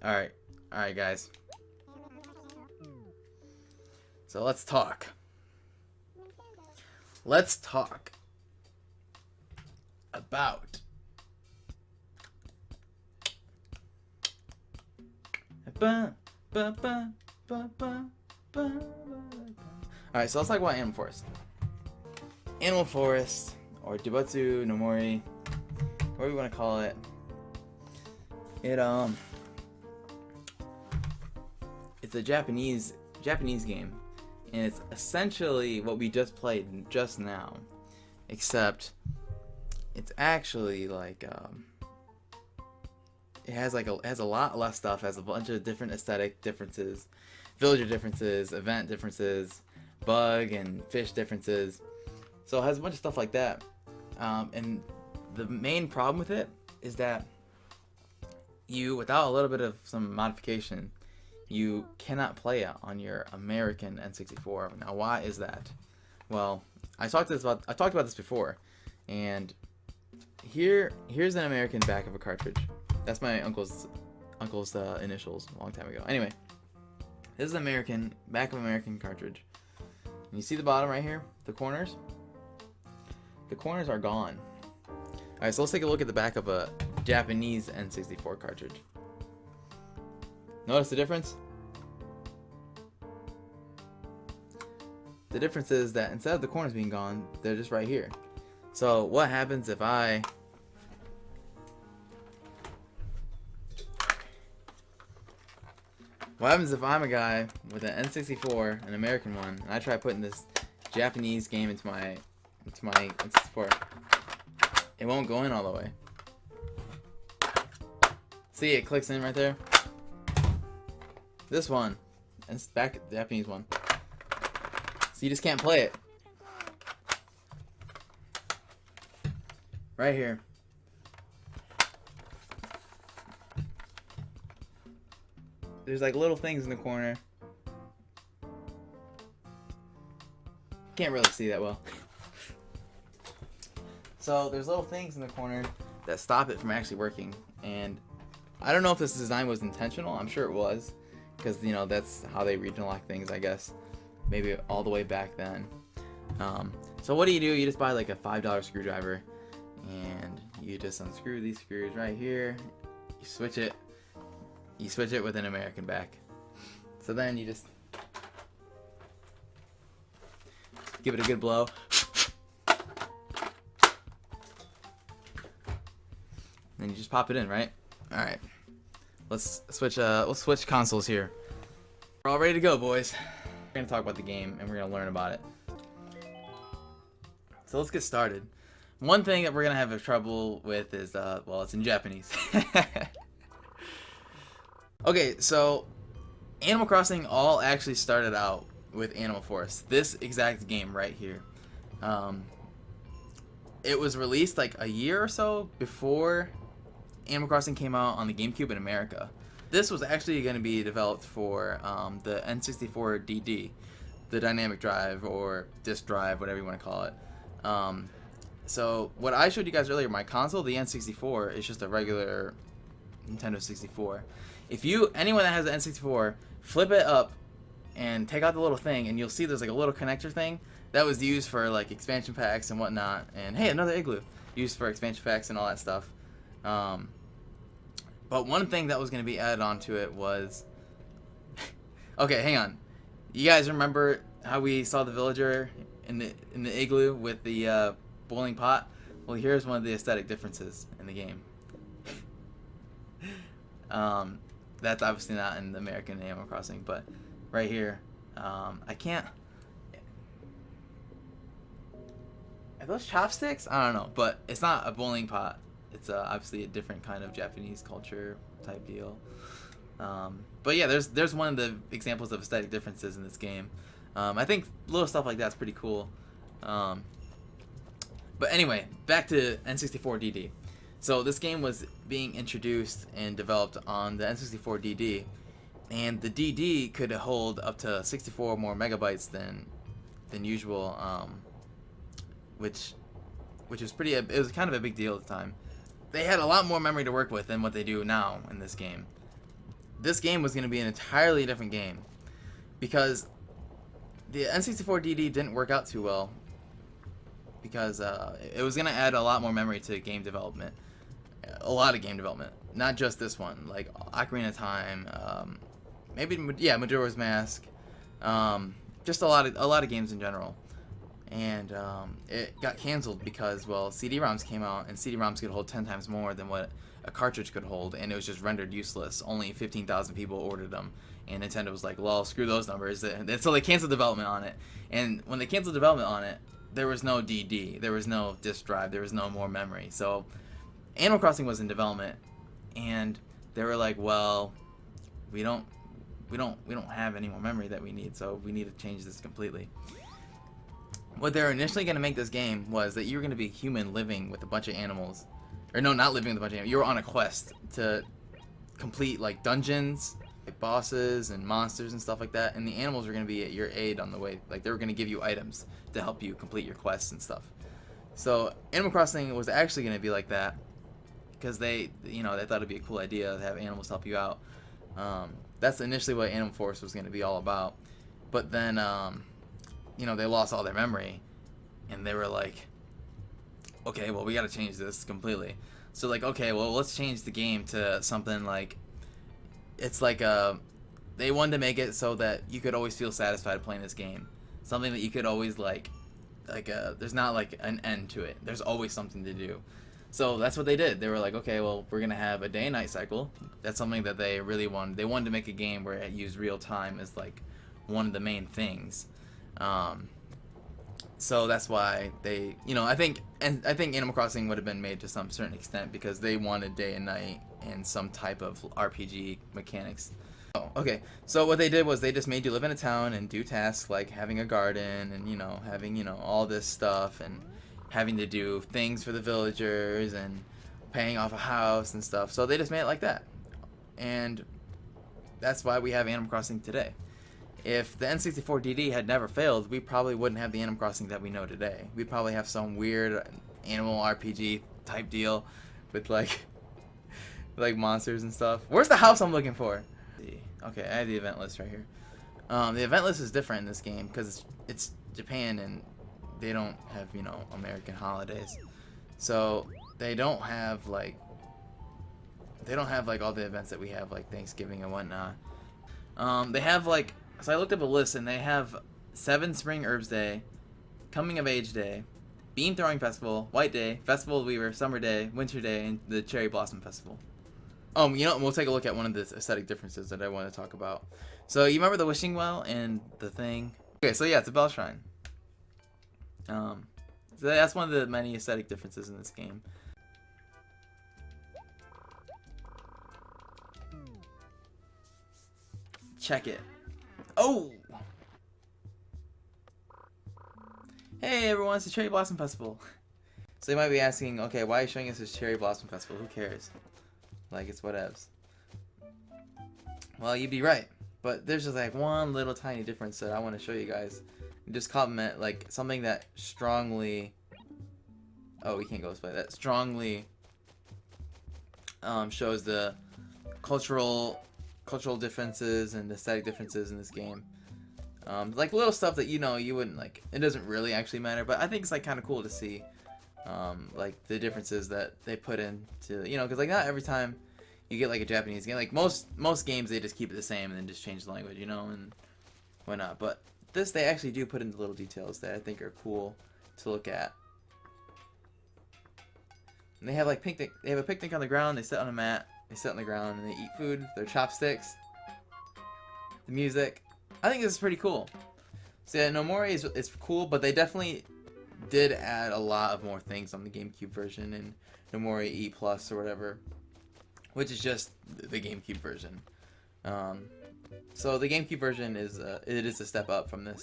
Alright. Alright, guys. So let's talk. Let's talk about Alright, so let's talk about Animal Forest. Animal Forest, or Doubutso no Mori, whatever you want to call it. It's a Japanese game, and it's essentially what we just played just now, except it's actually like it has a lot less stuff, has a bunch of different aesthetic differences, villager differences, event differences, bug and fish differences. So it has a bunch of stuff like that. And the main problem with it is that you, without a little bit of some modification, you cannot play it on your American N64. Now, why is that? Well, I talked about this before, and here's an American back of a cartridge. That's my uncle's initials a long time ago. Anyway, this is American back of American cartridge. And you see the bottom right here, the corners. The corners are gone. All right, so let's take a look at the back of a Japanese N64 cartridge. Notice the difference? The difference is that instead of the corners being gone, they're just right here. So what happens if I'm a guy with an N64, an American one, and I try putting this Japanese game into my N64? It won't go in all the way. See, it clicks in right there. This one, and it's back the Japanese one. So you just can't play it. Right here. There's like little things in the corner. Can't really see that well. So there's little things in the corner that stop it from actually working, and I don't know if this design was intentional. I'm sure it was, because that's how they regional lock things, I guess. Maybe all the way back then. So what do? You just buy like a $5 screwdriver, and you just unscrew these screws right here. You switch it with an American back. So then you just give it a good blow. Then you just pop it in, right? All right. Let's switch consoles here. We're all ready to go, boys. We're gonna talk about the game and we're gonna learn about it. So let's get started. One thing that we're gonna have trouble with is well, it's in Japanese. Okay, so Animal Crossing all actually started out with Animal Forest. This exact game right here. It was released like a year or so before Animal Crossing came out on the GameCube in America. This was actually going to be developed for the N64 DD, the dynamic drive or disk drive, whatever you want to call it. So what I showed you guys earlier, my console, the N64, is just a regular Nintendo 64. If anyone that has an N64, flip it up and take out the little thing, and you'll see there's like a little connector thing that was used for like expansion packs and whatnot. And hey, another igloo used for expansion packs and all that stuff. But one thing that was going to be added onto it was okay, hang on. You guys remember how we saw the villager in the igloo with the boiling pot? Well, here's one of the aesthetic differences in the game. That's obviously not in the American Animal Crossing, but right here, I can't. Are those chopsticks? I don't know, but it's not a boiling pot. It's obviously a different kind of Japanese culture type deal. But yeah, there's one of the examples of aesthetic differences in this game. I think little stuff like that's pretty cool. But anyway, back to N64 DD. So this game was being introduced and developed on the N64 DD, and the DD could hold up to 64 more megabytes than usual, which was it was kind of a big deal at the time. They had a lot more memory to work with than what they do now in this game. this game was going to be an entirely different game, because the N64 DD didn't work out too well, because it was going to add a lot more memory to game development. A lot of game development. Not just this one. Like Ocarina of Time, maybe, yeah, Majora's Mask. Just a lot of games in general. And it got canceled because, well, CD-ROMs came out, and CD-ROMs could hold 10 times more than what a cartridge could hold, and it was just rendered useless. Only 15,000 people ordered them, and Nintendo was like, well, screw those numbers. And so they canceled development on it. And when they canceled development on it, there was no DD, there was no disk drive, there was no more memory. So Animal Crossing was in development, and they were like, well, we don't have any more memory that we need, so we need to change this completely. What they were initially going to make this game was that you were going to be a human living with a bunch of animals. Or no, not living with a bunch of animals. You were on a quest to complete like dungeons, like bosses and monsters and stuff like that. And the animals were going to be at your aid on the way. Like they were going to give you items to help you complete your quests and stuff. So Animal Crossing was actually going to be like that, because they thought it'd be a cool idea to have animals help you out. That's initially what Animal Force was going to be all about. But then they lost all their memory, and they were like, okay, well, we got to change this completely. So like, okay, well, let's change the game to something like, it's like they wanted to make it so that you could always feel satisfied playing this game. Something that you could always there's not like an end to it. There's always something to do. So that's what they did. They were like, okay, well, we're going to have a day and night cycle. That's something that they really wanted. They wanted to make a game where it used real time as like one of the main things. So that's why they, I think Animal Crossing would have been made to some certain extent because they wanted day and night and some type of RPG mechanics. Oh, okay. So what they did was they just made you live in a town and do tasks like having a garden and, having, all this stuff and having to do things for the villagers and paying off a house and stuff. So they just made it like that. And that's why we have Animal Crossing today. If the N64 DD had never failed, we probably wouldn't have the Animal Crossing that we know today. We'd probably have some weird animal RPG type deal with like monsters and stuff. Where's the house I'm looking for? Okay, I have the event list right here. The event list is different in this game because it's Japan and they don't have, American holidays. So they don't have like all the events that we have, like Thanksgiving and whatnot. They have so I looked up a list, and they have 7 Spring Herbs Day, Coming of Age Day, Bean Throwing Festival, White Day, Festival of the Weaver, Summer Day, Winter Day, and the Cherry Blossom Festival. We'll take a look at one of the aesthetic differences that I want to talk about. So you remember the wishing well and the thing? Okay, so yeah, it's a bell shrine. So that's one of the many aesthetic differences in this game. Check it. Oh! Hey everyone, it's the Cherry Blossom Festival. So you might be asking, okay, why are you showing us this Cherry Blossom Festival? Who cares? Like, it's whatevs. Well, you'd be right. But there's just one little tiny difference that I want to show you guys. Just compliment, something that strongly... Oh, we can't go this way. That strongly shows the cultural differences and aesthetic differences in this game. Little stuff that you wouldn't it doesn't really actually matter, but I think it's kind of cool to see the differences that they put into, because not every time you get a Japanese game, most games they just keep it the same and then just change the language, and whatnot. But this they actually do put in the little details that I think are cool to look at. And they have picnic. They have a picnic on the ground. They sit on a mat. They sit on the ground and they eat food. Their chopsticks. The music. I think this is pretty cool. So yeah, no, Mori is cool, but they definitely did add a lot of more things on the GameCube version and No Mori E Plus or whatever, which is just the GameCube version. So the GameCube version is it is a step up from this.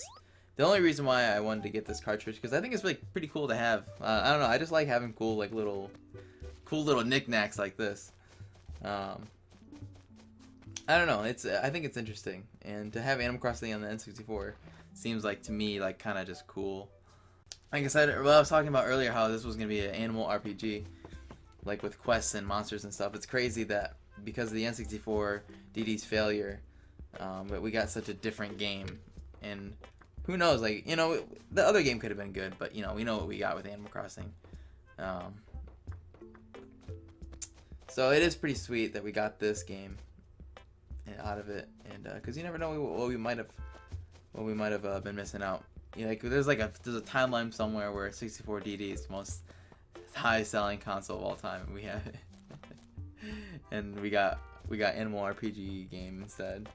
The only reason why I wanted to get this cartridge because I think it's pretty cool to have. I don't know. I just like having cool little knickknacks like this. I don't know. I think it's interesting, and to have Animal Crossing on the N64 seems to me kind of just cool. Like I said, I was talking about earlier how this was gonna be an animal RPG, with quests and monsters and stuff. It's crazy that because of the N64 DD's failure, but we got such a different game. And who knows, like, you know, the other game could have been good, but, you know, we know what we got with Animal Crossing. So it is pretty sweet that we got this game out of it, and because you never know what we might have been missing out. You know, like there's a timeline somewhere where 64 DD is the most high-selling console of all time, and we have it, and we got Animal RPG game instead.